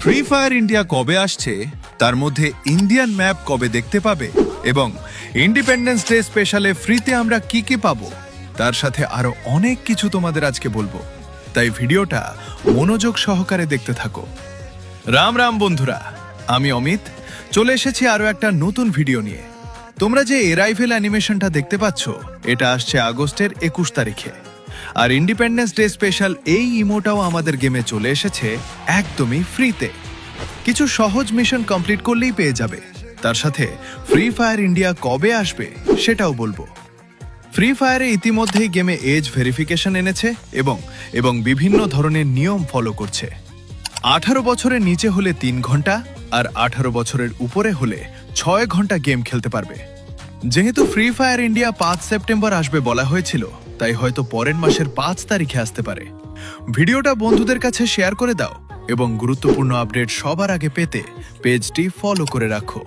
Free fire India কবে আসছে, তার মধ্যে ইন্ডিয়ান ম্যাপ কবে দেখতে পাবে এবং ইন্ডিপেন্ডেন্স ডে স্পেশালে ফ্রিতে আমরা কি কি পাবো, তার সাথে আরো অনেক কিছু তোমাদের আজকে বলবো। তাই ভিডিওটা মনোযোগ সহকারে দেখতে থাকো। রাম রাম বন্ধুরা, আমি অমিত চলে এসেছি আরো একটা নতুন ভিডিও নিয়ে। তোমরা যে এরাইভেল অ্যানিমেশনটা দেখতে পাচ্ছ, এটা আসছে আগস্টের 21 তারিখে। আর ইন্ডিপেন্ডেন্স ডে স্পেশাল এই ইমোটাও আমাদের গেমে চলে এসেছে একদমই ফ্রিতে। কিছু সহজ মিশন কমপ্লিট করলেই পেয়ে যাবে। তার সাথে ফ্রি ফায়ার ইন্ডিয়া কবে আসবে সেটাও বলবো। ফ্রি ফায়ারে ইতিমধ্যেই গেমে এজ ভেরিফিকেশন এনেছে এবং বিভিন্ন ধরনের নিয়ম ফলো করছে। 18 বছরের নিচে হলে 3 ঘন্টা আর 18 বছরের উপরে হলে 6 ঘন্টা গেম খেলতে পারবে। যেহেতু ফ্রি ফায়ার ইন্ডিয়া 5 সেপ্টেম্বর আসবে বলা হয়েছিল, তাই হয়তো পরের মাসের 5 তারিখে আসতে পারে। ভিডিওটা বন্ধুদের কাছে শেয়ার করে দাও এবং গুরুত্বপূর্ণ আপডেট সবার আগে পেতে পেজটি ফলো করে রাখো।